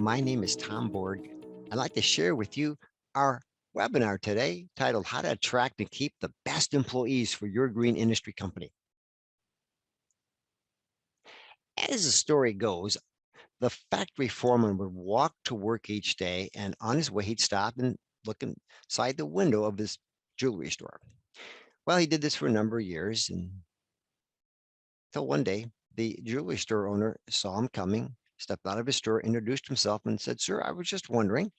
My name is Tom Borg. I'd like to share with you our webinar today titled How to Attract and Keep the Best Employees for Your Green Industry Company. As the story goes, the factory foreman would walk to work each day, and on his way, he'd stop and look inside the window of his jewelry store. Well, he did this for a number of years, until one day, the jewelry store owner saw him coming, stepped out of his store, introduced himself, and said, "Sir, I was just wondering,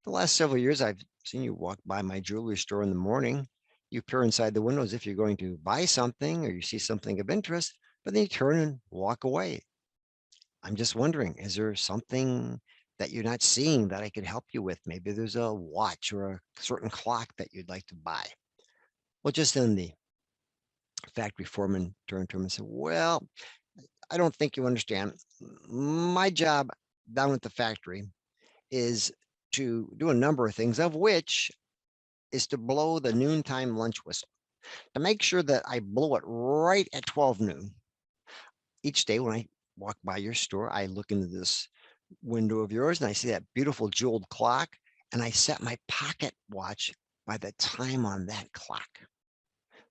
the last several years, I've seen you walk by my jewelry store in the morning. You peer inside the window as if you're going to buy something or you see something of interest, but then you turn and walk away. I'm just wondering, is there something that you're not seeing that I could help you with? Maybe there's a watch or a certain clock that you'd like to buy." Well, just then the factory foreman turned to him and said, "Well, I don't think you understand. My job down at the factory is to do a number of things, of which is to blow the noontime lunch whistle, to make sure that I blow it right at 12 noon. Each day when I walk by your store, I look into this window of yours and I see that beautiful jeweled clock, and I set my pocket watch by the time on that clock.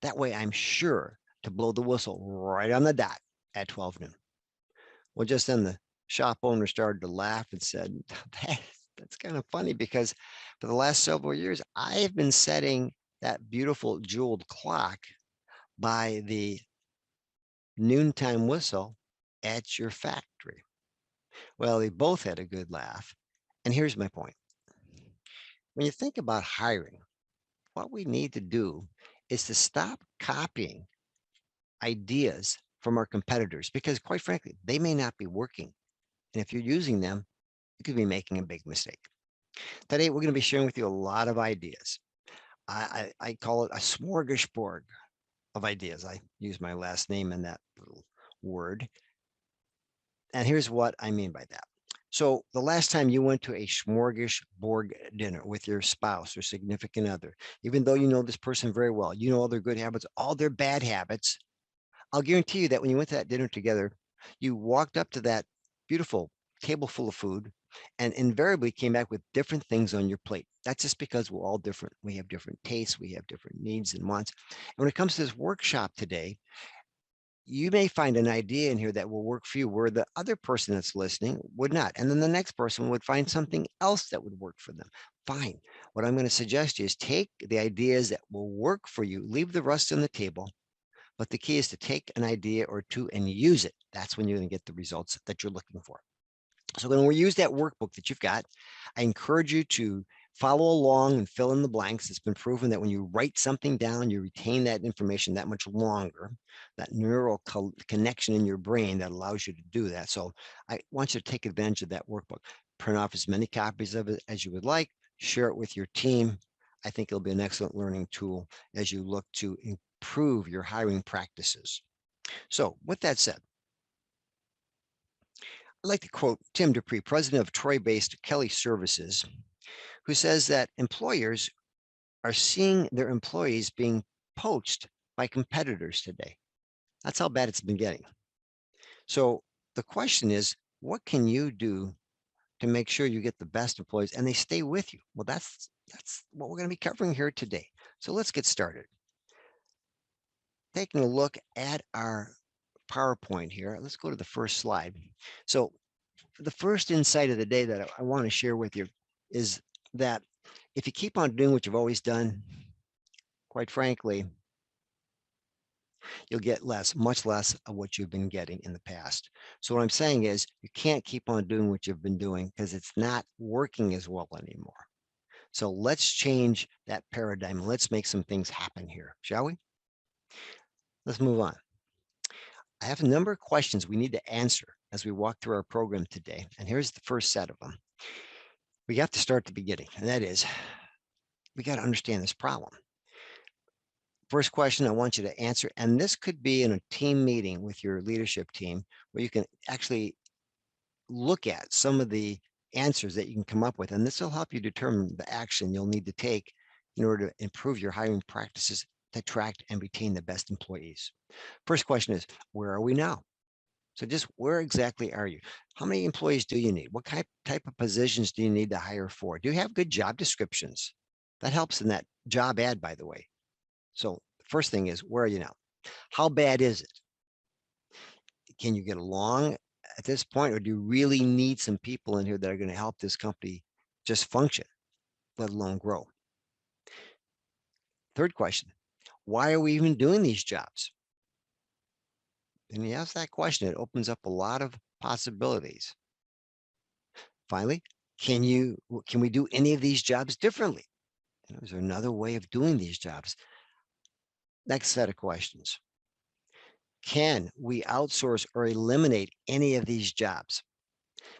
That way I'm sure to blow the whistle right on the dot at 12 noon. Well, just then the shop owner started to laugh and said, that's kind of funny, because for the last several years, I've been setting that beautiful jeweled clock by the noontime whistle at your factory." Well, they both had a good laugh. And here's my point. When you think about hiring, what we need to do is to stop copying ideas from our competitors, because quite frankly, they may not be working. And if you're using them, you could be making a big mistake. Today, we're going to be sharing with you a lot of ideas. I call it a smorgasbord of ideas. I use my last name in that little word. And here's what I mean by that. So the last time you went to a smorgasbord dinner with your spouse or significant other, even though you know this person very well, you know all their good habits, all their bad habits, I'll guarantee you that when you went to that dinner together, you walked up to that beautiful table full of food and invariably came back with different things on your plate. That's just because we're all different. We have different tastes, we have different needs and wants. And when it comes to this workshop today, you may find an idea in here that will work for you where the other person that's listening would not. And then the next person would find something else that would work for them. Fine. What I'm going to suggest is take the ideas that will work for you, leave the rest on the table. But the key is to take an idea or two and use it. That's when you're going to get the results that you're looking for. So when we use that workbook that you've got, I encourage you to follow along and fill in the blanks. It's been proven that when you write something down, you retain that information that much longer, that neural connection in your brain that allows you to do that. So I want you to take advantage of that workbook. Print off as many copies of it as you would like, share it with your team. I think it'll be an excellent learning tool as you look to improve your hiring practices. So with that said, I'd like to quote Tim Dupree, president of Troy-based Kelly Services, who says that employers are seeing their employees being poached by competitors today. That's how bad it's been getting. So the question is, what can you do to make sure you get the best employees and they stay with you? Well, that's what we're going to be covering here today. So let's get started. Taking a look at our PowerPoint here, let's go to the first slide. So the first insight of the day that I want to share with you is that if you keep on doing what you've always done, quite frankly, you'll get much less of what you've been getting in the past. So what I'm saying is you can't keep on doing what you've been doing because it's not working as well anymore. So let's change that paradigm. Let's make some things happen here, shall we? Let's move on. I have a number of questions we need to answer as we walk through our program today. And here's the first set of them. We have to start at the beginning, and that is, we got to understand this problem. First question I want you to answer, and this could be in a team meeting with your leadership team where you can actually look at some of the answers that you can come up with, and this will help you determine the action you'll need to take in order to improve your hiring practices to attract and retain the best employees. First question is, where are we now? So just where exactly are you? How many employees do you need? What type of positions do you need to hire for? Do you have good job descriptions? That helps in that job ad, by the way. So the first thing is, where are you now? How bad is it? Can you get along at this point, or do you really need some people in here that are going to help this company just function, let alone grow? Third question, why are we even doing these jobs? And you ask that question, it opens up a lot of possibilities. Finally, can we do any of these jobs differently? Is there another way of doing these jobs? Next set of questions. Can we outsource or eliminate any of these jobs?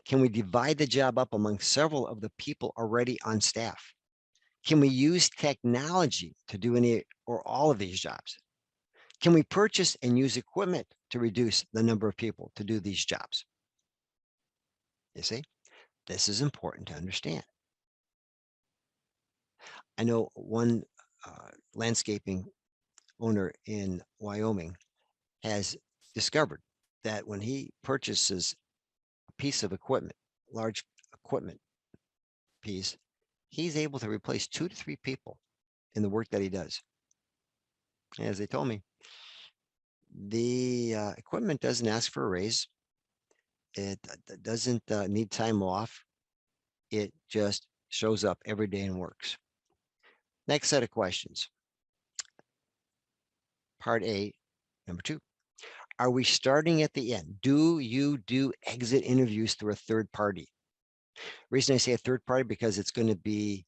Can we divide the job up among several of the people already on staff? Can we use technology to do any or all of these jobs? Can we purchase and use equipment to reduce the number of people to do these jobs? You see, this is important to understand. I know one landscaping owner in Wyoming has discovered that when he purchases a piece of equipment, large equipment piece, he's able to replace 2 to 3 people in the work that he does. As they told me, the equipment doesn't ask for a raise. It doesn't need time off. It just shows up every day and works. Next set of questions. Part A, number 2. Are we starting at the end? Do you do exit interviews through a third party? Reason I say a third party, because it's going to be,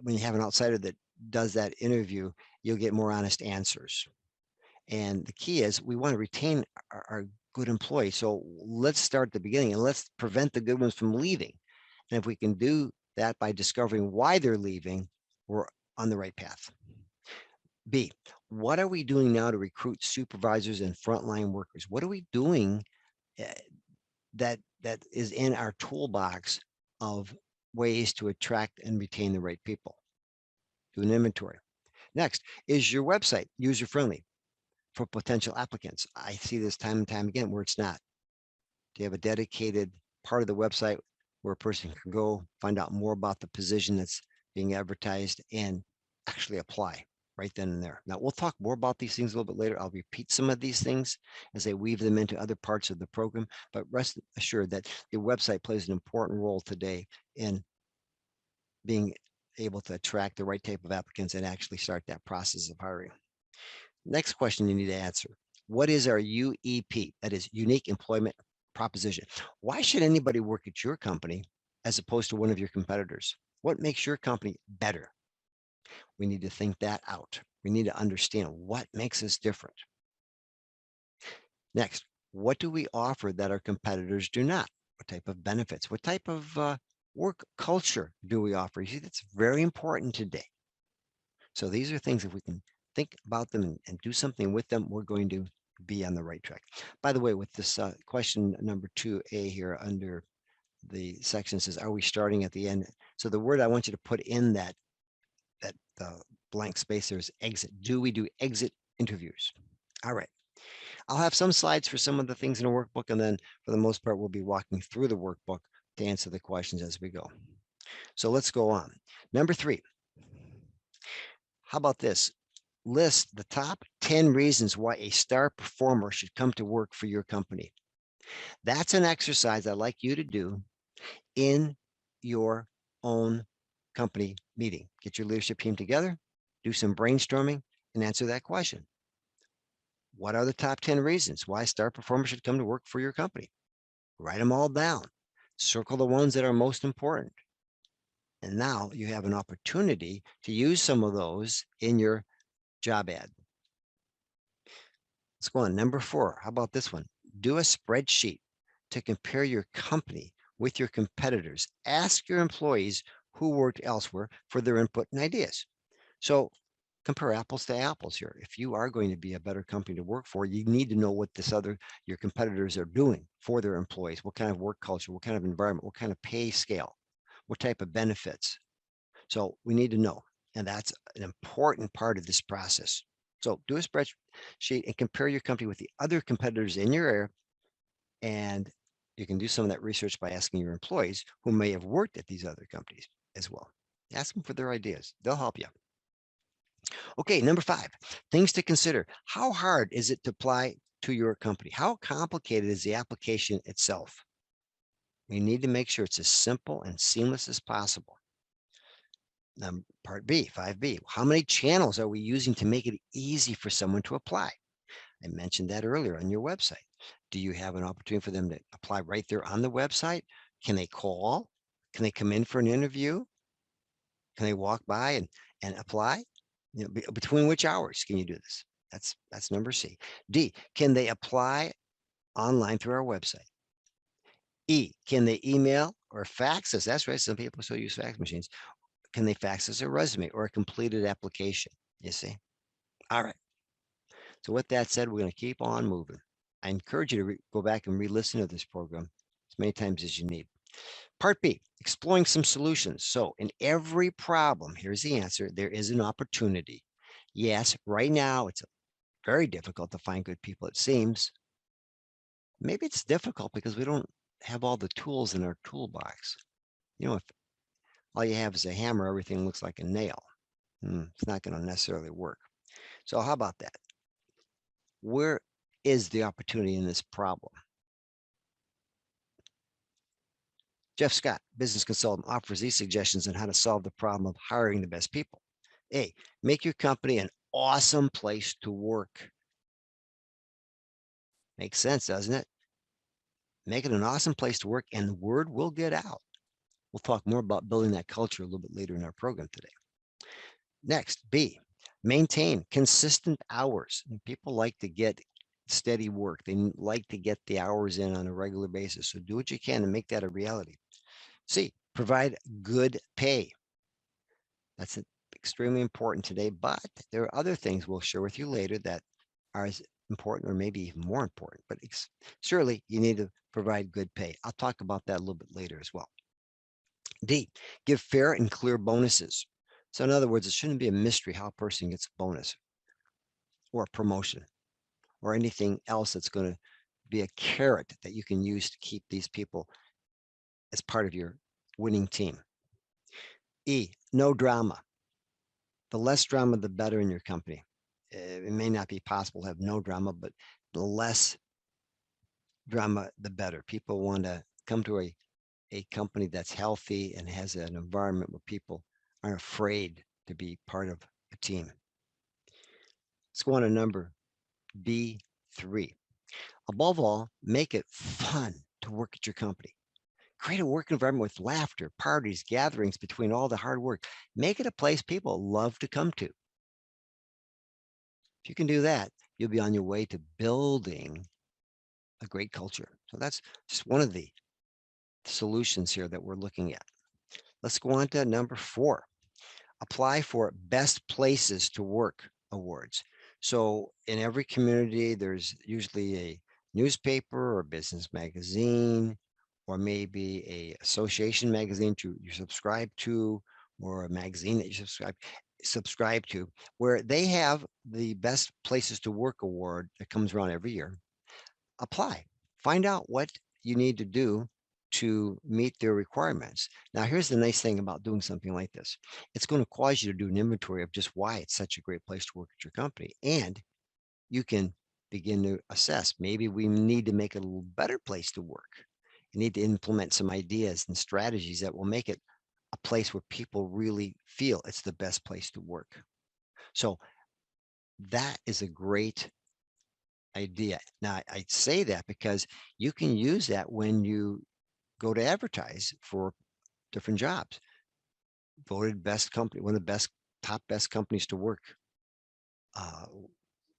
when you have an outsider that does that interview, you'll get more honest answers. And the key is we want to retain our good employees. So let's start at the beginning and let's prevent the good ones from leaving. And if we can do that by discovering why they're leaving, we're on the right path. B, what are we doing now to recruit supervisors and frontline workers? What are we doing that is in our toolbox of ways to attract and retain the right people? Do an inventory. Next, is your website user-friendly for potential applicants? I see this time and time again where it's not. Do you have a dedicated part of the website where a person can go find out more about the position that's being advertised and actually apply right then and there? Now, we'll talk more about these things a little bit later. I'll repeat some of these things as I weave them into other parts of the program, but rest assured that your website plays an important role today in being able to attract the right type of applicants and actually start that process of hiring. Next question you need to answer. What is our UEP? That is unique employment proposition. Why should anybody work at your company as opposed to one of your competitors? What makes your company better? We need to think that out. We need to understand what makes us different. Next, what do we offer that our competitors do not? What type of benefits? What type of work culture do we offer? You see, that's very important today. So these are things, if we can think about them and do something with them, we're going to be on the right track. By the way, with this question number 2A here under the section says, are we starting at the end? So the word I want you to put in that blank space there is exit. Do we do exit interviews? All right. I'll have some slides for some of the things in the workbook, and then for the most part, we'll be walking through the workbook to answer the questions as we go. So let's go on. Number 3. How about this? List the top 10 reasons why a star performer should come to work for your company. That's an exercise I'd like you to do in your own company meeting. Get your leadership team together, do some brainstorming, and answer that question. What are the top 10 reasons why a star performer should come to work for your company? Write them all down. Circle the ones that are most important. And now you have an opportunity to use some of those in your job ad. Let's go on. Number 4. How about this one? Do a spreadsheet to compare your company with your competitors. Ask your employees who worked elsewhere for their input and ideas. So compare apples to apples here. If you are going to be a better company to work for, you need to know what your competitors are doing for their employees. What kind of work culture, what kind of environment, what kind of pay scale, what type of benefits. So we need to know, and that's an important part of this process. So do a spreadsheet and compare your company with the other competitors in your area And you can do some of that research by asking your employees who may have worked at these other companies as well. Ask them for their ideas. They'll help you. Okay, number 5, things to consider. How hard is it to apply to your company? How complicated is the application itself? You need to make sure it's as simple and seamless as possible. Part B, 5B, how many channels are we using to make it easy for someone to apply? I mentioned that earlier on your website. Do you have an opportunity for them to apply right there on the website? Can they call? Can they come in for an interview? Can they walk by and apply? You know, between which hours can you do this? That's number C. D, can they apply online through our website? E, can they email or fax us? That's right. Some people still use fax machines. Can they fax us a resume or a completed application? You see? All right. So with that said, we're going to keep on moving. I encourage you to go back and re-listen to this program as many times as you need. Part B, exploring some solutions. So in every problem, here's the answer. There is an opportunity. Yes, right now it's very difficult to find good people, it seems. Maybe it's difficult because we don't have all the tools in our toolbox. You know, if all you have is a hammer, everything looks like a nail. It's not going to necessarily work. So how about that? Where is the opportunity in this problem? Jeff Scott, business consultant, offers these suggestions on how to solve the problem of hiring the best people. A, make your company an awesome place to work. Makes sense, doesn't it? Make it an awesome place to work and the word will get out. We'll talk more about building that culture a little bit later in our program today. Next, B, maintain consistent hours. People like to get steady work. They like to get the hours in on a regular basis. So do what you can to make that a reality. C, provide good pay. That's extremely important today, but there are other things we'll share with you later that are as important or maybe even more important, but surely you need to provide good pay. I'll talk about that a little bit later as well. D, give fair and clear bonuses. So in other words, it shouldn't be a mystery how a person gets a bonus or a promotion or anything else that's going to be a carrot that you can use to keep these people as part of your winning team. E, no drama. The less drama, the better in your company. It may not be possible to have no drama, but the less drama, the better. People want to come to a company that's healthy and has an environment where people aren't afraid to be part of a team. Let's go on to number B3. Above all, make it fun to work at your company. Create a work environment with laughter, parties, gatherings between all the hard work. Make it a place people love to come to. If you can do that, you'll be on your way to building a great culture. So that's just one of the solutions here that we're looking at. Let's go on to number 4. Apply for Best Places to Work awards. So in every community, there's usually a newspaper or business magazine, or maybe a association magazine you subscribe to, or a magazine that you subscribe to, where they have the Best Places to Work award that comes around every year. Apply, find out what you need to do to meet their requirements. Now, here's the nice thing about doing something like this. It's going to cause you to do an inventory of just why it's such a great place to work at your company. And you can begin to assess, maybe we need to make it a little better place to work. You need to implement some ideas and strategies that will make it a place where people really feel it's the best place to work. So that is a great idea. Now, I say that because you can use that when you go to advertise for different jobs. Voted best company, one of the top best companies to work.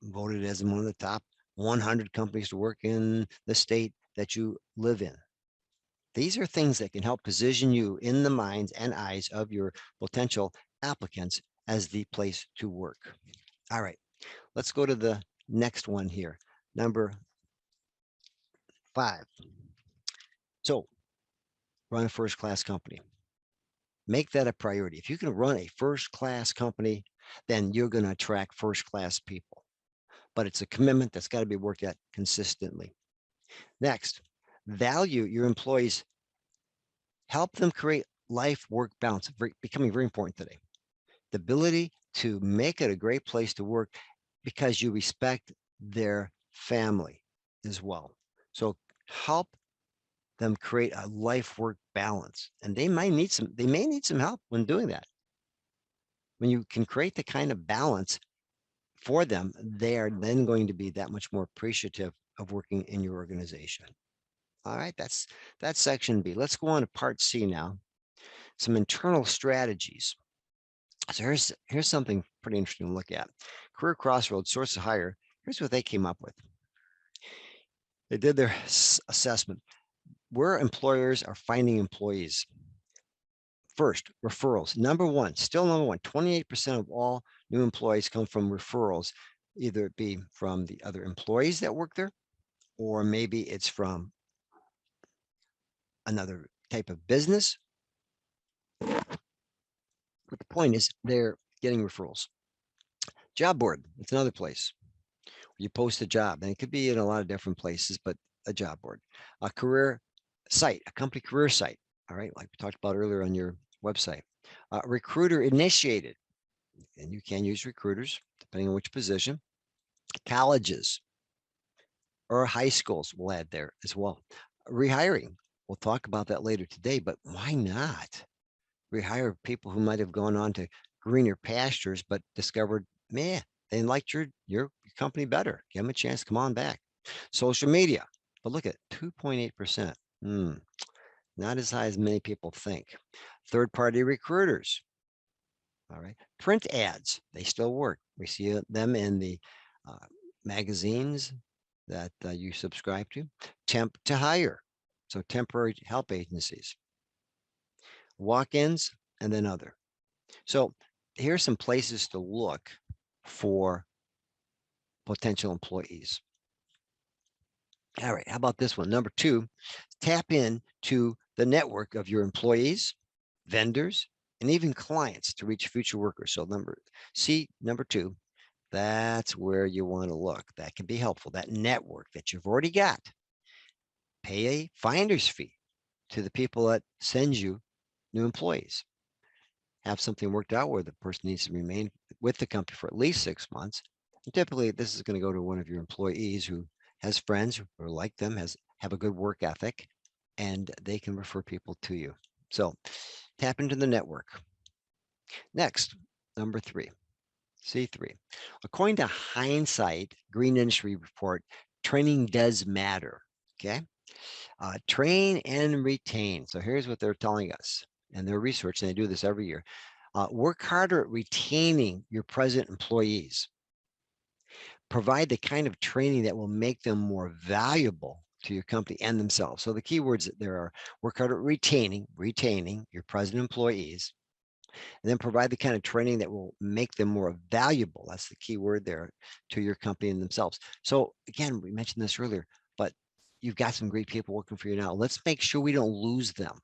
Voted as one of the top 100 companies to work in the state that you live in. These are things that can help position you in the minds and eyes of your potential applicants as the place to work. All right, let's go to the next one here. Number 5. So run a first-class company. Make that a priority. If you can run a first-class company, then you're going to attract first-class people. But it's a commitment that's got to be worked at consistently. Next, Value your employees. Help them create life-work balance, becoming very important today. The ability to make it a great place to work because you respect their family as well. So help them create a life-work balance. And they may need some help when doing that. When you can create the kind of balance for them, they are then going to be that much more appreciative of working in your organization. All right, that's section B. Let's go on to part C now. Some internal strategies. So here's something pretty interesting to look at. Career Crossroads, Source to Hire. Here's what they came up with. They did their assessment. Where employers are finding employees. First, referrals. Number one, still number one, 28% of all new employees come from referrals, either it be from the other employees that work there, or maybe it's from another type of business. But the point is they're getting referrals. Job board, it's another place. You post a job, and it could be in a lot of different places, but a job board. A career site, a company career site, all right, like we talked about earlier on your website. Recruiter initiated, and you can use recruiters depending on which position. Colleges or high schools will add there as well. Rehiring, we'll talk about that later today, but why not rehire people who might have gone on to greener pastures but discovered, man, they liked your company better. Give them a chance, come on back. Social media, but look at 2.8%. Not as high as many people think. Third-party recruiters. All right. Print ads, they still work. We see them in the magazines that you subscribe to. Temp to hire, so temporary help agencies. Walk-ins, and then other. So here's some places to look for potential employees. All right, how about this one? Number two, tap into the network of your employees, vendors, and even clients to reach future workers. So number two, that's where you want to look. That can be helpful. That network that you've already got. Pay a finder's fee to the people that send you new employees. Have something worked out where the person needs to remain with the company for at least 6 months. And typically, this is going to go to one of your employees who has friends who are like them, have a good work ethic, and they can refer people to you. So tap into the network. Next, number three, C3. According to Hindsight Green Industry Report, training does matter. Okay. Train and retain. So here's what they're telling us in their research, and they do this every year. Work harder at retaining your present employees. Provide the kind of training that will make them more valuable to your company and themselves. So the keywords there are work harder at retaining your present employees, and then provide the kind of training that will make them more valuable. That's the key word there, to your company and themselves. So again, we mentioned this earlier, but you've got some great people working for you now. Let's make sure we don't lose them.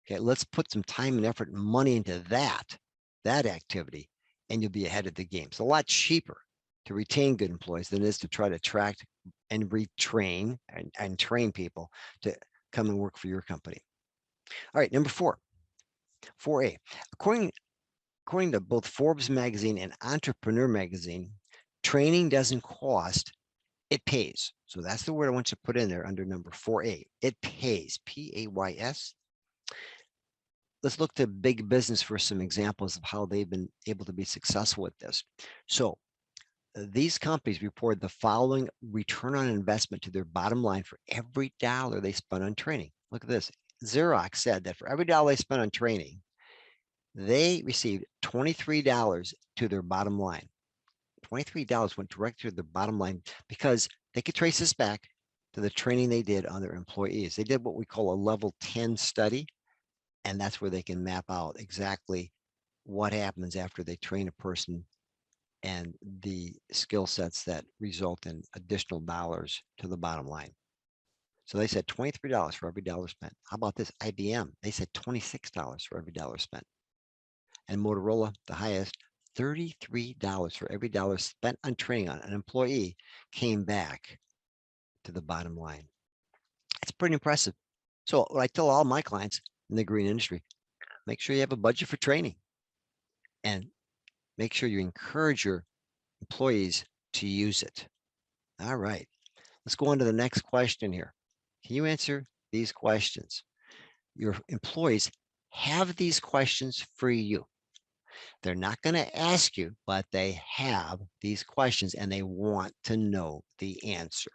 Okay, let's put some time and effort and money into that activity, and you'll be ahead of the game. It's a lot cheaper to retain good employees than it is to try to attract and retrain and train people to come and work for your company. All right, number 4A. According to both Forbes magazine and Entrepreneur magazine, training doesn't cost, it pays. So that's the word I want you to put in there under number 4A. It pays, P-A-Y-S. Let's look to big business for some examples of how they've been able to be successful with this. So these companies report the following return on investment to their bottom line for every dollar they spend on training. Look at this. Xerox said that for every dollar they spent on training, they received $23 to their bottom line. $23 went directly to their bottom line because they could trace this back to the training they did on their employees. They did what we call a level 10 study, and that's where they can map out exactly what happens after they train a person and the skill sets that result in additional dollars to the bottom line. So they said $23 for every dollar spent. How about this? IBM, they said $26 for every dollar spent. And Motorola, the highest, $33 for every dollar spent on training on an employee came back to the bottom line. It's pretty impressive. So what I tell all my clients in the green industry, make sure you have a budget for training and make sure you encourage your employees to use it. All right, let's go on to the next question here. Can you answer these questions? Your employees have these questions for you. They're not going to ask you, but they have these questions and they want to know the answer.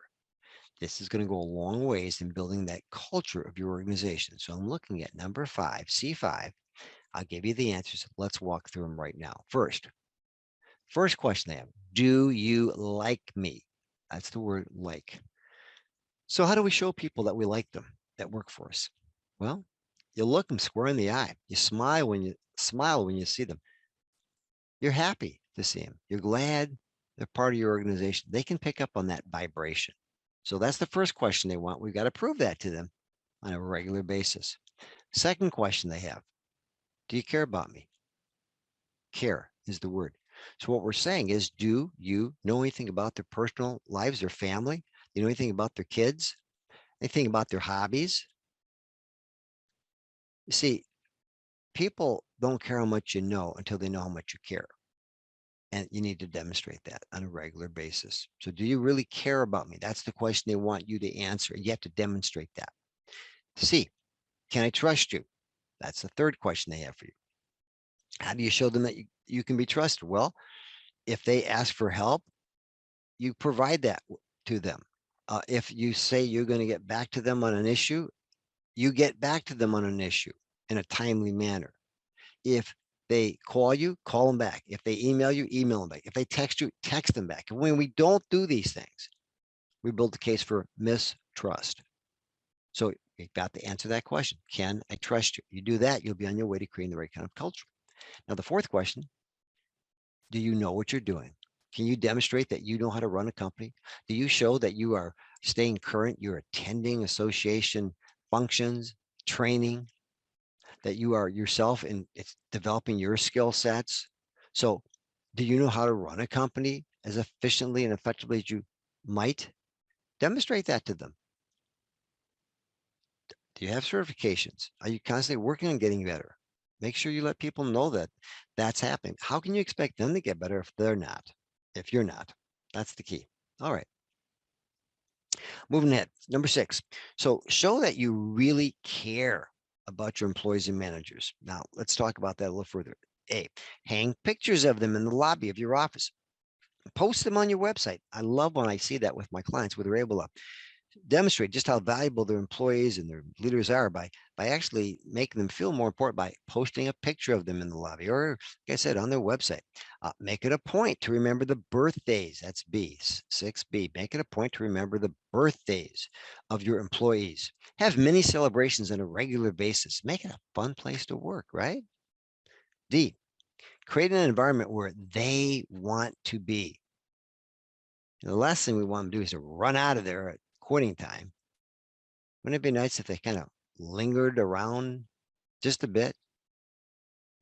This is going to go a long ways in building that culture of your organization. So I'm looking at number 5, C5. I'll give you the answers. Let's walk through them right now. First question they have, do you like me? That's the word like. So how do we show people that we like them that work for us? Well, you look them square in the eye. You smile when you see them. You're happy to see them. You're glad they're part of your organization. They can pick up on that vibration. So that's the first question they want. We've got to prove that to them on a regular basis. Second question they have, do you care about me? Care is the word. So what we're saying is, do you know anything about their personal lives, their family? Do you know anything about their kids? Anything about their hobbies? You see, people don't care how much you know until they know how much you care. And you need to demonstrate that on a regular basis. So do you really care about me? That's the question they want you to answer. You have to demonstrate that. C, can I trust you? That's the third question they have for you. How do you show them that you can be trusted? Well, if they ask for help, you provide that to them. If you say you're going to get back to them on an issue, you get back to them on an issue in a timely manner. If they call you, call them back. If they email you, email them back. If they text you, text them back. And when we don't do these things, we build the case for mistrust. So you've got to answer that question. Can I trust you? You do that, you'll be on your way to creating the right kind of culture. Now, the fourth question, do you know what you're doing? Can you demonstrate that you know how to run a company? Do you show that you are staying current? You're attending association functions, training, that you are yourself in it's developing your skill sets. So do you know how to run a company as efficiently and effectively as you might? Demonstrate that to them. Do you have certifications? Are you constantly working on getting better? Make sure you let people know that that's happening. How can you expect them to get better if they're not, if you're not? That's the key. All right. Moving ahead. Number 6. So show that you really care about your employees and managers. Now, let's talk about that a little further. A, hang pictures of them in the lobby of your office. Post them on your website. I love when I see that with my clients where they're able to demonstrate just how valuable their employees and their leaders are by actually making them feel more important by posting a picture of them in the lobby or, like I said, on their website. Make it a point to remember the birthdays. That's B, 6B. Make it a point to remember the birthdays of your employees. Have many celebrations on a regular basis. Make it a fun place to work, right? D, create an environment where they want to be. And the last thing we want them to do is to run out of there at quitting time. Wouldn't it be nice if they kind of lingered around just a bit,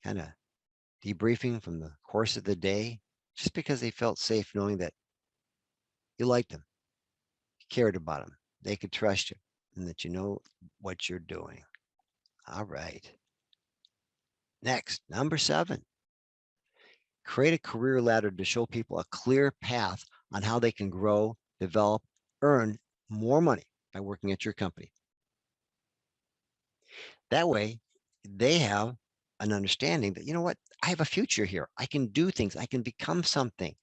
kind of debriefing from the course of the day, just because they felt safe knowing that you liked them, you cared about them, they could trust you, and that you know what you're doing. All right. Next, number 7, create a career ladder to show people a clear path on how they can grow, develop, earn more money by working at your company. That way, they have an understanding that, you know what, I have a future here. I can do things. I can become something.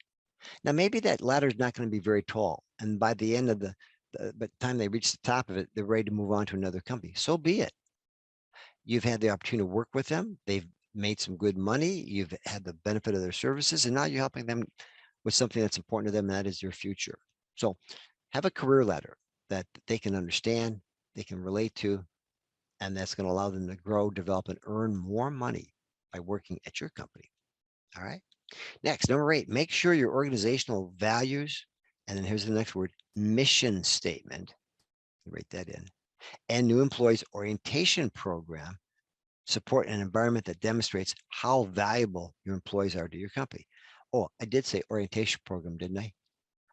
Now, maybe that ladder is not going to be very tall. And by the end of the time they reach the top of it, they're ready to move on to another company. So be it. You've had the opportunity to work with them. They've made some good money. You've had the benefit of their services. And now you're helping them with something that's important to them. And that is your future. So have a career ladder that they can understand, they can relate to, and that's going to allow them to grow, develop, and earn more money by working at your company. All right. Next, number 8, make sure your organizational values, and then here's the next word, mission statement, write that in, and new employees orientation program support an environment that demonstrates how valuable your employees are to your company. Oh, I did say orientation program, didn't I?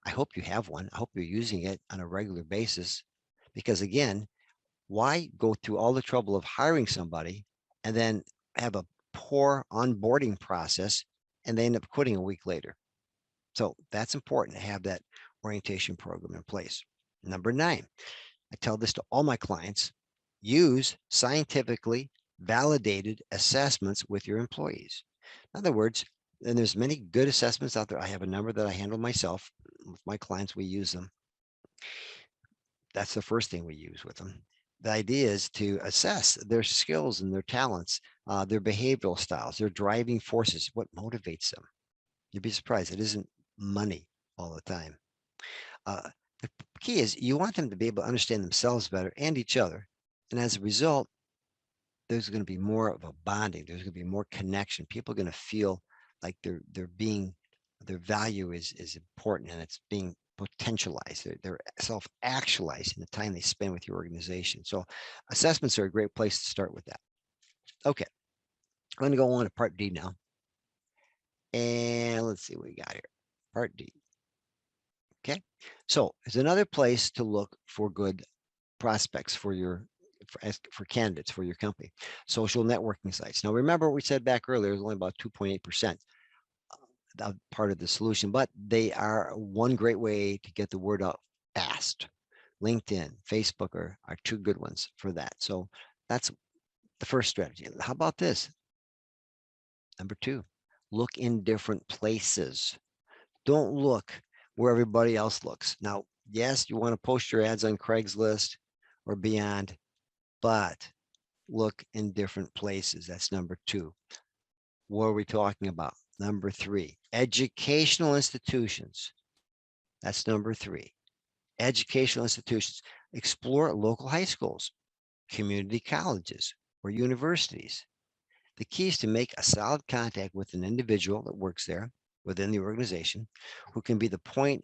I hope you have one. I hope you're using it on a regular basis because, again, Why go through all the trouble of hiring somebody and then have a poor onboarding process and they end up quitting a week later? So that's important to have that orientation program in place. Number 9, I tell this to all my clients, use scientifically validated assessments with your employees. In other words, and there's many good assessments out there. I have a number that I handle myself. With my clients, we use them. That's the first thing we use with them. The idea is to assess their skills and their talents, their behavioral styles, their driving forces, what motivates them. You'd be surprised. It isn't money all the time. The key is you want them to be able to understand themselves better and each other. And as a result, there's going to be more of a bonding. There's going to be more connection. People are going to feel like their value is important and it's being potentialized. They're self-actualizing the time they spend with your organization. So assessments are a great place to start with that. Okay, I'm going to go on to part D now. And let's see what we got here. Part D. Okay, so there's another place to look for good prospects for your for candidates for your company. Social networking sites. Now, remember what we said back earlier, there's only about 2.8% part of the solution, but they are one great way to get the word out fast. LinkedIn, Facebook are two good ones for that. So that's the first strategy. How about this? Number 2, look in different places. Don't look where everybody else looks. Now, yes, you want to post your ads on Craigslist or beyond, but look in different places. That's number 2. What are we talking about? Number 3, educational institutions. That's number 3. Educational institutions. Explore local high schools, community colleges, or universities. The key is to make a solid contact with an individual that works there within the organization who can be the point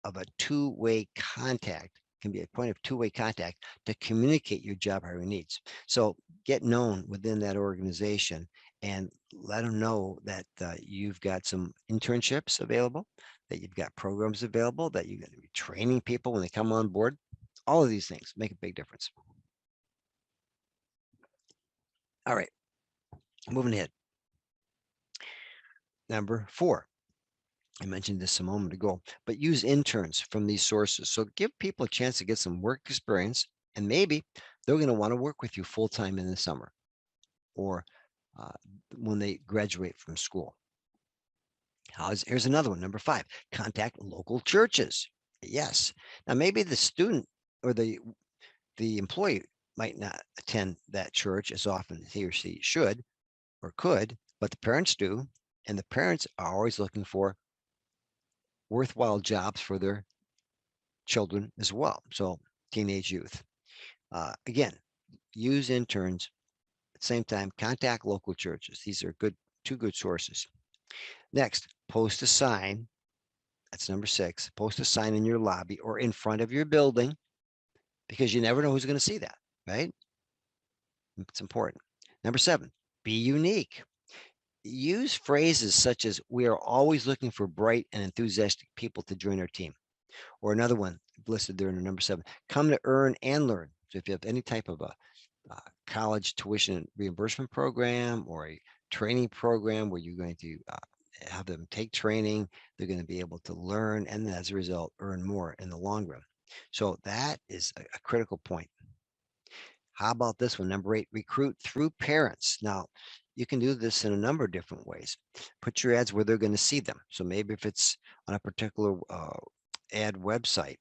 of a two-way contact, can be a point of two-way contact to communicate your job hiring needs. So get known within that organization and let them know that you've got some internships available, that you've got programs available, that you're going to be training people when they come on board. All of these things make a big difference. All right, moving ahead. Number 4, I mentioned this a moment ago, but use interns from these sources. So give people a chance to get some work experience, and maybe they're going to want to work with you full time in the summer or when they graduate from school. Here's another one, number 5, contact local churches. Yes. Now, maybe the student or the employee might not attend that church as often as he or she should or could, but the parents do. And the parents are always looking for worthwhile jobs for their children as well. So teenage youth. Again, use interns. At the same time, contact local churches. These are two good sources. Next, post a sign. That's number 6. Post a sign in your lobby or in front of your building because you never know who's going to see that, right? It's important. Number 7, be unique. Use phrases such as, we are always looking for bright and enthusiastic people to join our team. Or another one listed there in number 7, come to earn and learn. So if you have any type of a college tuition reimbursement program or a training program where you're going to have them take training, they're going to be able to learn and as a result earn more in the long run. So that is a critical point. How about this one? Number 8, recruit through parents. Now, you can do this in a number of different ways. Put your ads where they're going to see them. So maybe if it's on a particular ad website,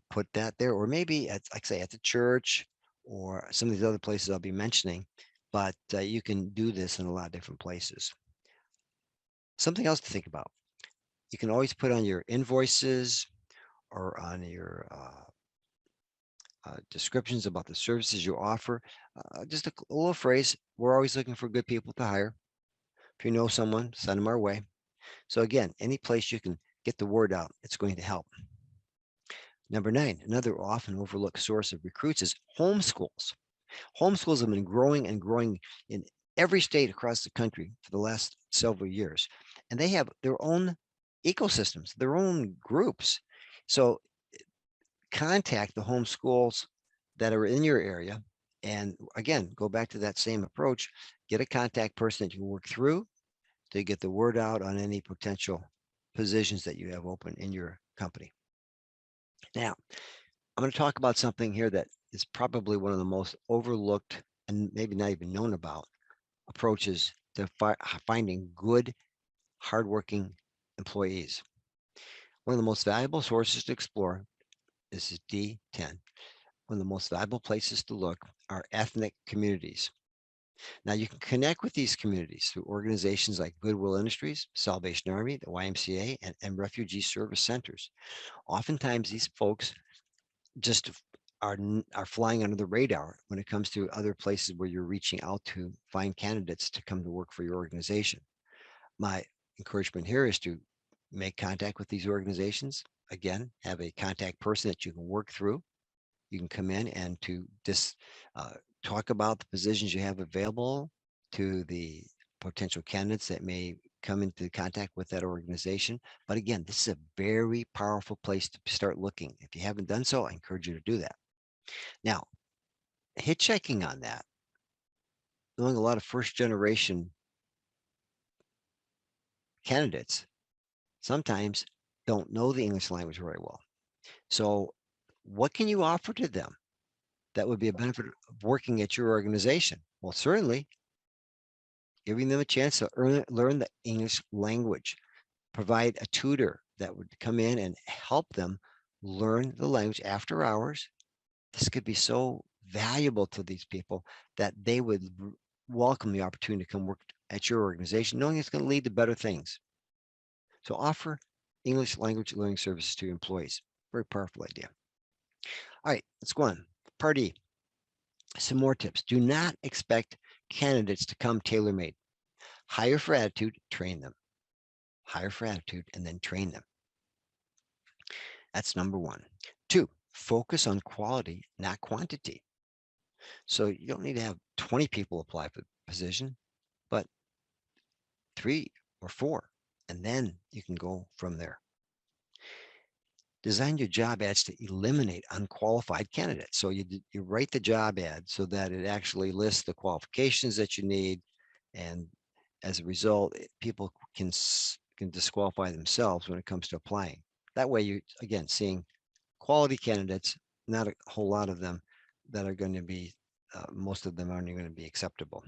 put that there, or maybe at, like say, at the church or some of these other places I'll be mentioning, but you can do this in a lot of different places. Something else to think about. You can always put on your invoices or on your descriptions about the services you offer, just a little phrase, we're always looking for good people to hire. If you know someone, send them our way. So again, any place you can get the word out, it's going to help. Number 9, another often overlooked source of recruits is homeschools. Homeschools have been growing and growing in every state across the country for the last several years. And they have their own ecosystems, their own groups. So contact the homeschools that are in your area. And again, go back to that same approach. Get a contact person that you work through to get the word out on any potential positions that you have open in your company. Now, I'm going to talk about something here that is probably one of the most overlooked and maybe not even known about approaches to finding good, hardworking employees. One of the most valuable sources to explore, this is D10, one of the most valuable places to look are ethnic communities. Now, you can connect with these communities through organizations like Goodwill Industries, Salvation Army, the YMCA, and refugee service centers. Oftentimes, these folks just are flying under the radar when it comes to other places where you're reaching out to find candidates to come to work for your organization. My encouragement here is to make contact with these organizations. Again, have a contact person that you can work through. You can come in and to uh, talk about the positions you have available to the potential candidates that may come into contact with that organization. But again, this is a very powerful place to start looking. If you haven't done so, I encourage you to do that. Now, hitchhiking on that, knowing a lot of first generation candidates sometimes don't know the English language very well. So what can you offer to them that would be a benefit of working at your organization? Well, certainly giving them a chance to learn the English language, provide a tutor that would come in and help them learn the language after hours. This could be so valuable to these people that they would welcome the opportunity to come work at your organization, knowing it's going to lead to better things. So offer English language learning services to your employees. Very powerful idea. All right, let's go on. Part E, some more tips. Do not expect candidates to come tailor-made. Hire for attitude, train them. Hire for attitude and then train them. That's number one. Two, focus on quality, not quantity. So you don't need to have 20 people apply for the position, but 3 or 4, and then you can go from there. Design your job ads to eliminate unqualified candidates. So you write the job ad so that it actually lists the qualifications that you need, and as a result, people can disqualify themselves when it comes to applying. That way, you again seeing quality candidates, not a whole lot of them that are going to be. Most of them aren't going to be acceptable.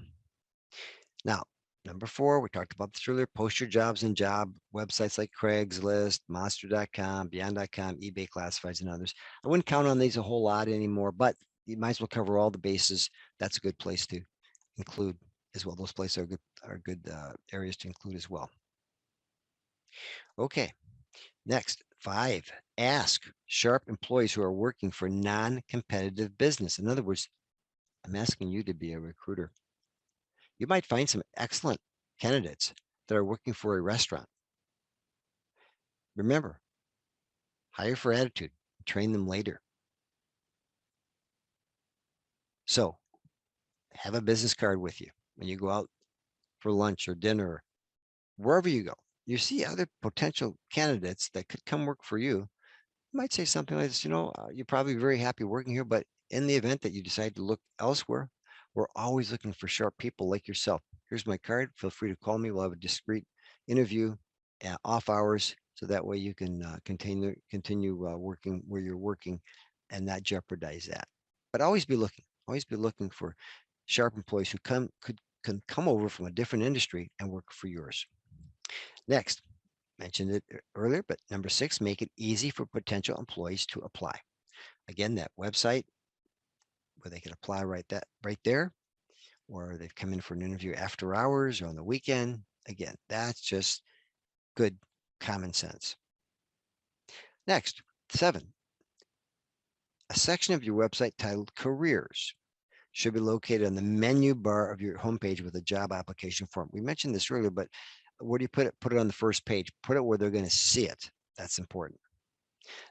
Now, number 4, we talked about this earlier, post your jobs in job websites like Craigslist, Monster.com, Beyond.com, eBay Classifieds, and others. I wouldn't count on these a whole lot anymore, but you might as well cover all the bases. That's a good place to include as well. Those places are good areas to include as well. Okay, next, 5, ask sharp employees who are working for non-competitive business. In other words, I'm asking you to be a recruiter. You might find some excellent candidates that are working for a restaurant. Remember, hire for attitude, train them later. So have a business card with you when you go out for lunch or dinner, wherever you go. You see other potential candidates that could come work for you. You might say something like this, you're probably very happy working here, but in the event that you decide to look elsewhere, we're always looking for sharp people like yourself. Here's my card. Feel free to call me. We'll have a discreet interview off hours, so that way you can continue working where you're working and not jeopardize that. But always be looking for sharp employees who can come over from a different industry and work for yours. Next, mentioned it earlier, but number 6, make it easy for potential employees to apply. Again, that website where they can apply right there, or they've come in for an interview after hours or on the weekend. Again, that's just good common sense. Next, 7, a section of your website titled Careers should be located on the menu bar of your homepage with a job application form. We mentioned this earlier, but where do you put it? Put it on the first page. Put it where they're going to see it. That's important.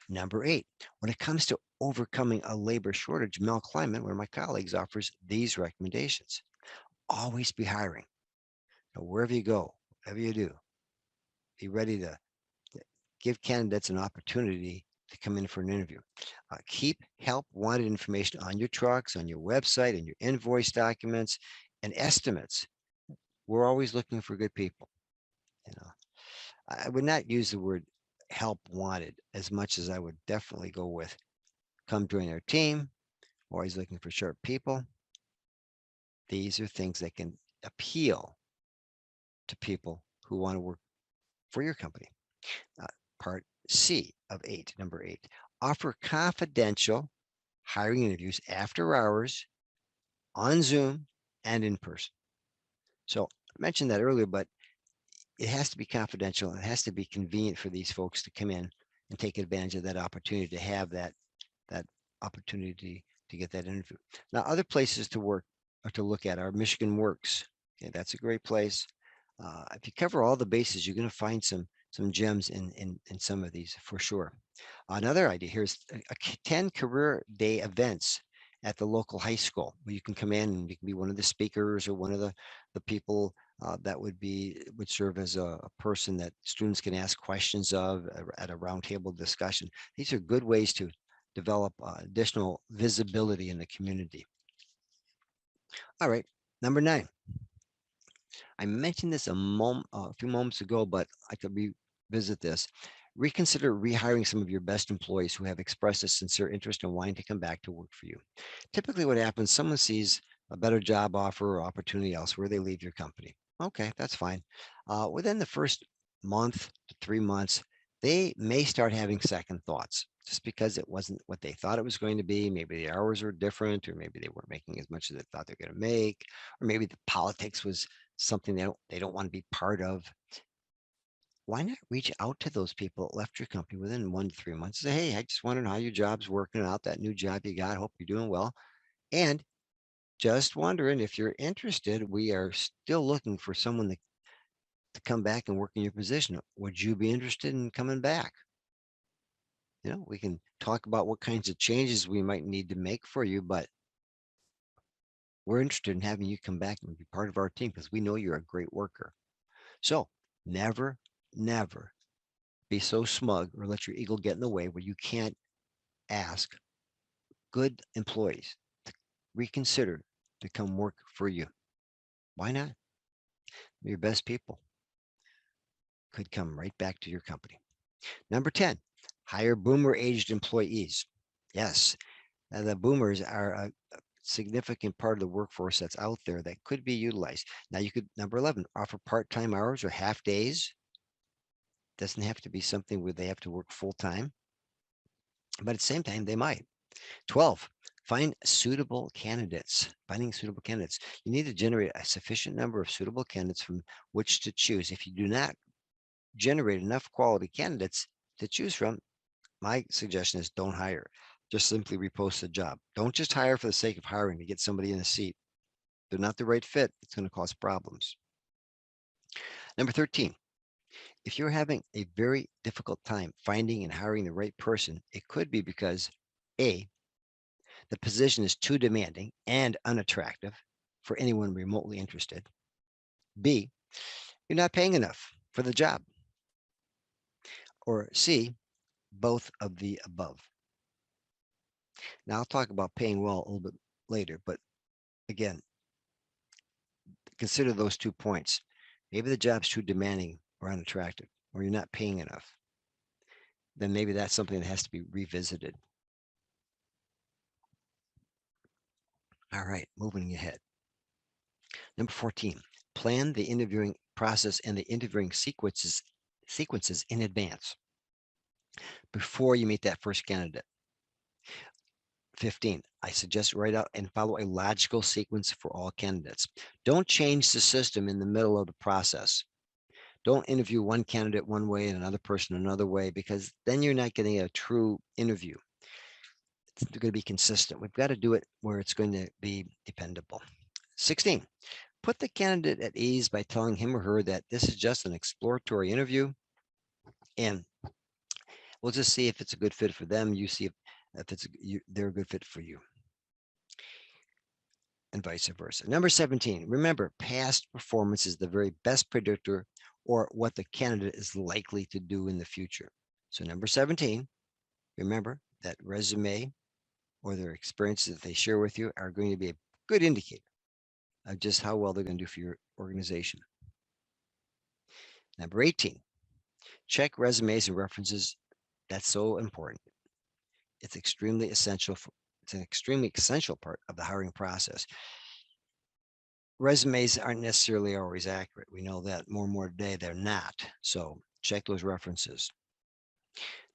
Number 8, when it comes to overcoming a labor shortage, Mel Kleiman, one of my colleagues, offers these recommendations. Always be hiring. Wherever you go, whatever you do, be ready to give candidates an opportunity to come in for an interview. Keep help wanted information on your trucks, on your website, and your invoice documents and estimates. We're always looking for good people. You know, I would not use the word help wanted as much as I would definitely go with come join our team. Always looking for sharp people. These are things that can appeal to people who want to work for your company. Uh, Part C of 8, number 8, offer confidential hiring interviews after hours on Zoom and in person. So I mentioned that earlier, but it has to be confidential. It has to be convenient for these folks to come in and take advantage of that opportunity to have that opportunity to get that interview. Now, other places to work or to look at are Michigan Works. Okay, that's a great place. If you cover all the bases, you're going to find some gems in some of these for sure. Another idea here is 10 career day events at the local high school where you can come in and you can be one of the speakers or one of the people that would serve as a person that students can ask questions of at a roundtable discussion. These are good ways to develop additional visibility in the community. All right, number 9. I mentioned this a few moments ago, but I could revisit this. Reconsider rehiring some of your best employees who have expressed a sincere interest in wanting to come back to work for you. Typically what happens, someone sees a better job offer or opportunity elsewhere, they leave your company. Okay, that's fine. Within the first month to 3 months, they may start having second thoughts just because it wasn't what they thought it was going to be. Maybe the hours were different, or maybe they weren't making as much as they thought they're going to make, or maybe the politics was something they don't want to be part of. Why not reach out to those people that left your company within 1 to 3 months? Say, hey, I just want to know how your job's working out, that new job you got. Hope you're doing well. And just wondering if you're interested, we are still looking for someone to come back and work in your position. Would you be interested in coming back? We can talk about what kinds of changes we might need to make for you, but we're interested in having you come back and be part of our team because we know you're a great worker. So never, never be so smug or let your ego get in the way where you can't ask good employees to reconsider to come work for you. Why not? Your best people could come right back to your company. Number 10, hire boomer aged employees. Yes, the boomers are a significant part of the workforce that's out there that could be utilized. Now you could, number 11, offer part-time hours or half days. Doesn't have to be something where they have to work full-time, but at the same time, they might. 12, find suitable candidates. Finding suitable candidates. You need to generate a sufficient number of suitable candidates from which to choose. If you do not generate enough quality candidates to choose from, my suggestion is don't hire. Just simply repost the job. Don't just hire for the sake of hiring to get somebody in a seat. They're not the right fit. It's going to cause problems. Number 13, if you're having a very difficult time finding and hiring the right person, it could be because A, the position is too demanding and unattractive for anyone remotely interested. B, you're not paying enough for the job. Or C, both of the above. Now I'll talk about paying well a little bit later, but again, consider those 2 points. Maybe the job's too demanding or unattractive, or you're not paying enough. Then maybe that's something that has to be revisited. All right, moving ahead. Number 14, plan the interviewing process and the interviewing sequences in advance before you meet that first candidate. 15, I suggest write out and follow a logical sequence for all candidates. Don't change the system in the middle of the process. Don't interview one candidate one way and another person another way, because then you're not getting a true interview. It's going to be consistent. We've got to do it where it's going to be dependable. 16, put the candidate at ease by telling him or her that this is just an exploratory interview and we'll just see if it's a good fit for them. You see if they're a good fit for you, and vice versa. Number 17, remember, past performance is the very best predictor or what the candidate is likely to do in the future. So number 17, Remember that resume or their experiences that they share with you are going to be a good indicator of just how well they're going to do for your organization. Number 18, check resumes and references. That's so important. It's extremely essential. It's an extremely essential part of the hiring process. Resumes aren't necessarily always accurate. We know that more and more today they're not. So check those references.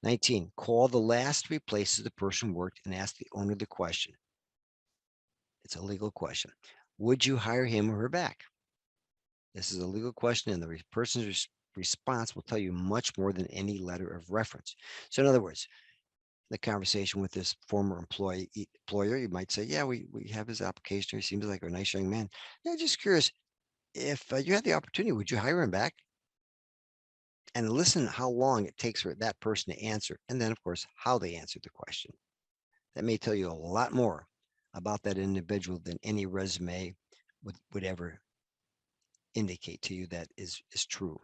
19, call the last 3 places the person worked and ask the owner the question. It's a legal question. Would you hire him or her back? This is a legal question, and the person's response will tell you much more than any letter of reference. So in other words, the conversation with this former employer, you might say, yeah, we have his application. He seems like a nice young man. Yeah, just curious, if you had the opportunity, would you hire him back? And listen how long it takes for that person to answer. And then, of course, how they answered the question. That may tell you a lot more about that individual than any resume would ever indicate to you that is true.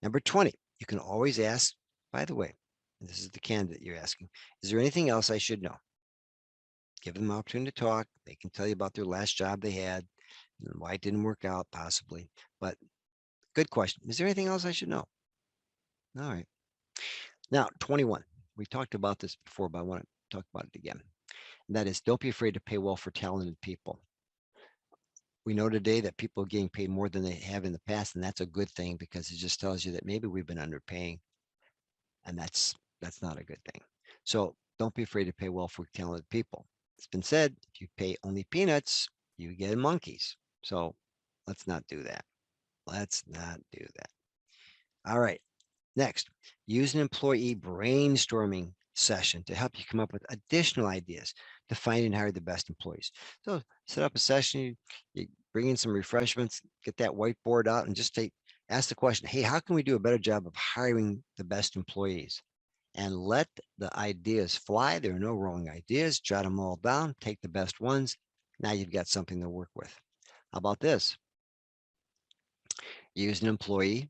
Number 20, you can always ask, by the way, and this is the candidate you're asking, is there anything else I should know? Give them an opportunity to talk. They can tell you about their last job they had and why it didn't work out, possibly. But good question. Is there anything else I should know? All right. Now, 21. We talked about this before, but I want to talk about it again. And that is, don't be afraid to pay well for talented people. We know today that people are getting paid more than they have in the past, and that's a good thing because it just tells you that maybe we've been underpaying, and that's not a good thing. So don't be afraid to pay well for talented people. It's been said, if you pay only peanuts, you get monkeys. So let's not do that. Let's not do that. All right. Next, use an employee brainstorming session to help you come up with additional ideas to find and hire the best employees. So set up a session, you bring in some refreshments, get that whiteboard out and just ask the question, hey, how can we do a better job of hiring the best employees? And let the ideas fly. There are no wrong ideas. Jot them all down, take the best ones. Now you've got something to work with. How about this? Use an employee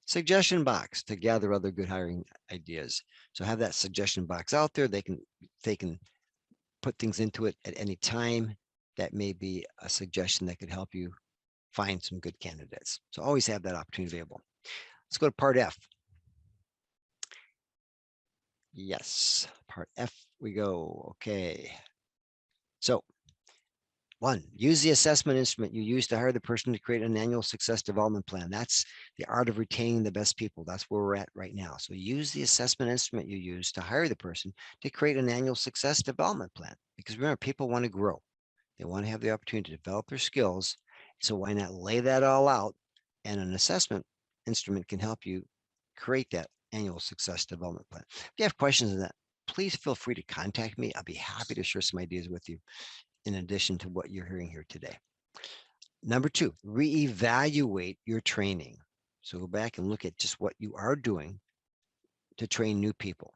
suggestion box to gather other good hiring ideas. So have that suggestion box out there. They can put things into it at any time. That may be a suggestion that could help you find some good candidates. So always have that opportunity available. Let's go to part F. Yes, part F we go. Okay. So 1, use the assessment instrument you use to hire the person to create an annual success development plan. That's the art of retaining the best people. That's where we're at right now. So use the assessment instrument you use to hire the person to create an annual success development plan. Because remember, people want to grow. They want to have the opportunity to develop their skills. So why not lay that all out? And an assessment instrument can help you create that annual success development plan. If you have questions on that, please feel free to contact me. I'll be happy to share some ideas with you in addition to what you're hearing here today. Number 2, reevaluate your training. So go back and look at just what you are doing to train new people.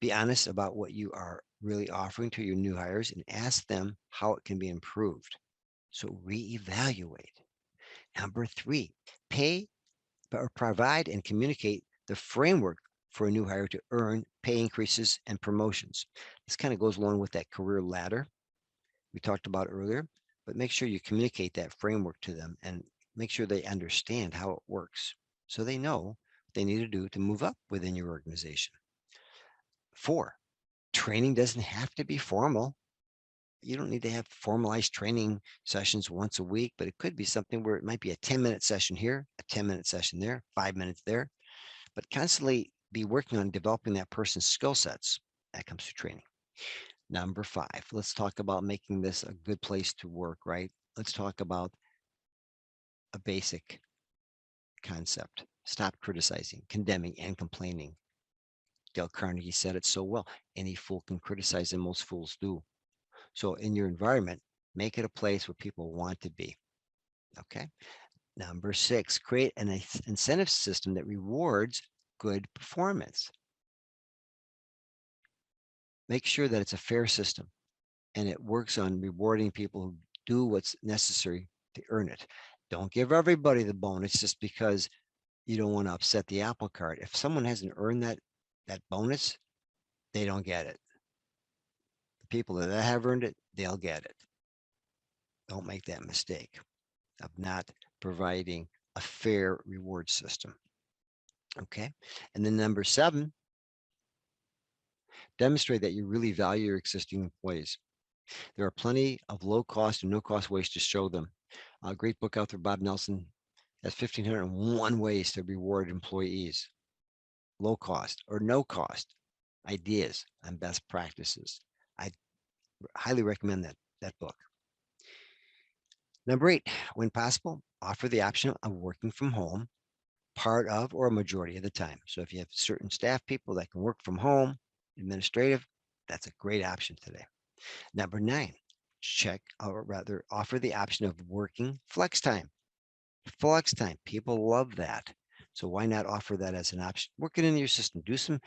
Be honest about what you are really offering to your new hires and ask them how it can be improved. So reevaluate. Number 3, pay or provide and communicate the framework for a new hire to earn pay increases and promotions. This kind of goes along with that career ladder we talked about earlier, but make sure you communicate that framework to them and make sure they understand how it works so they know what they need to do to move up within your organization. 4, training doesn't have to be formal. You don't need to have formalized training sessions once a week, but it could be something where it might be a 10-minute session here, a 10-minute session there, 5 minutes there, but constantly be working on developing that person's skill sets. That comes through training. Number 5, let's talk about making this a good place to work, right? Let's talk about a basic concept. Stop criticizing, condemning, and complaining. Dale Carnegie said it so well. Any fool can criticize, and most fools do. So in your environment, make it a place where people want to be. Okay. Number 6, create an incentive system that rewards good performance. Make sure that it's a fair system and it works on rewarding people who do what's necessary to earn it. Don't give everybody the bonus just because you don't want to upset the apple cart. If someone hasn't earned that bonus, they don't get it. The people that have earned it, they'll get it. Don't make that mistake of not providing a fair reward system. Okay. And then number 7, demonstrate that you really value your existing employees. There are plenty of low cost and no cost ways to show them. A great book out there, Bob Nelson, has 1,501 ways to reward employees. Low cost or no cost ideas and best practices. I highly recommend that book. Number 8, when possible, offer the option of working from home part of or a majority of the time. So if you have certain staff people that can work from home, administrative, that's a great option today. Number 9, check or rather offer the option of working flex time. Flex time, people love that. So why not offer that as an option? Work it into your system. Do some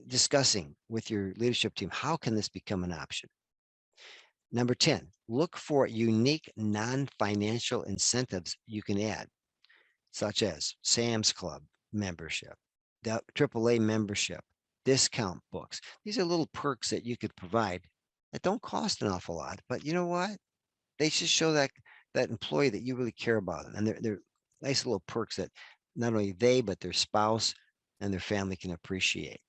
discussing with your leadership team. How can this become an option? Number 10, look for unique non-financial incentives you can add, such as Sam's Club membership, the AAA membership, discount books. These are little perks that you could provide that don't cost an awful lot, but you know what? They should show that employee that you really care about them. And they're nice little perks that not only they, but their spouse and their family can appreciate.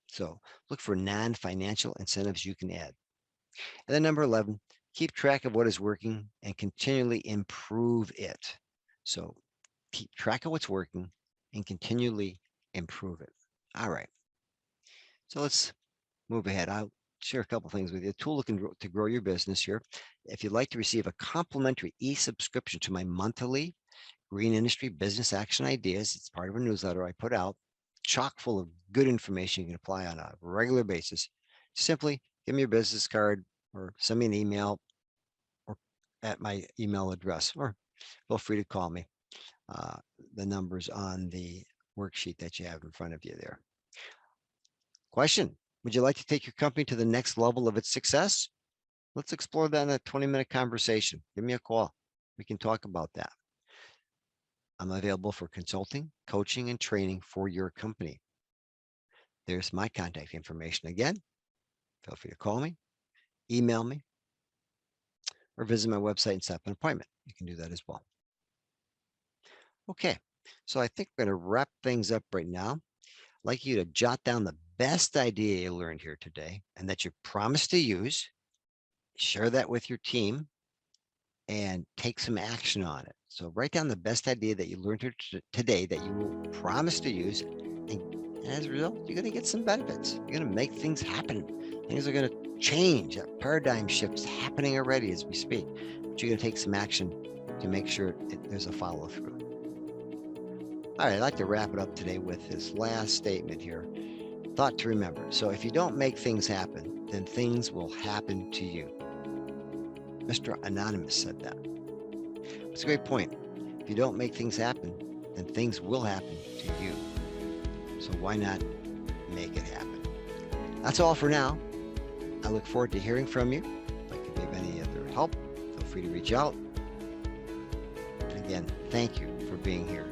So look for non-financial incentives you can add. And then number 11, keep track of what is working and continually improve it. So keep track of what's working and continually improve it. All right. So let's move ahead. I'll share a couple things with you. A tool to grow your business here. If you'd like to receive a complimentary e-subscription to my monthly green industry business action ideas, it's part of a newsletter I put out, chock full of good information you can apply on a regular basis. Simply give me your business card or send me an email or at my email address, or feel free to call me. The number's on the worksheet that you have in front of you there. Question: would you like to take your company to the next level of its success? Let's explore that in a 20-minute conversation. Give me a call. We can talk about that. I'm available for consulting, coaching, and training for your company. There's my contact information again. Feel free to call me, email me, or visit my website and set up an appointment. You can do that as well. Okay, so I think we're going to wrap things up right now. I'd like you to jot down the best idea you learned here today and that you promise to use. Share that with your team and take some action on it. So write down the best idea that you learned here today that you will promise to use. And as a result, you're going to get some benefits. You're going to make things happen. Things are going to change. That paradigm shift's happening already as we speak. But you're going to take some action to make sure there's a follow through. All right, I'd like to wrap it up today with this last statement here. Thought to remember. So if you don't make things happen, then things will happen to you. Mr. Anonymous said that. It's a great point. If you don't make things happen, then things will happen to you. So why not make it happen? That's all for now. I look forward to hearing from you. If I can be of any other help, feel free to reach out. And again, thank you for being here.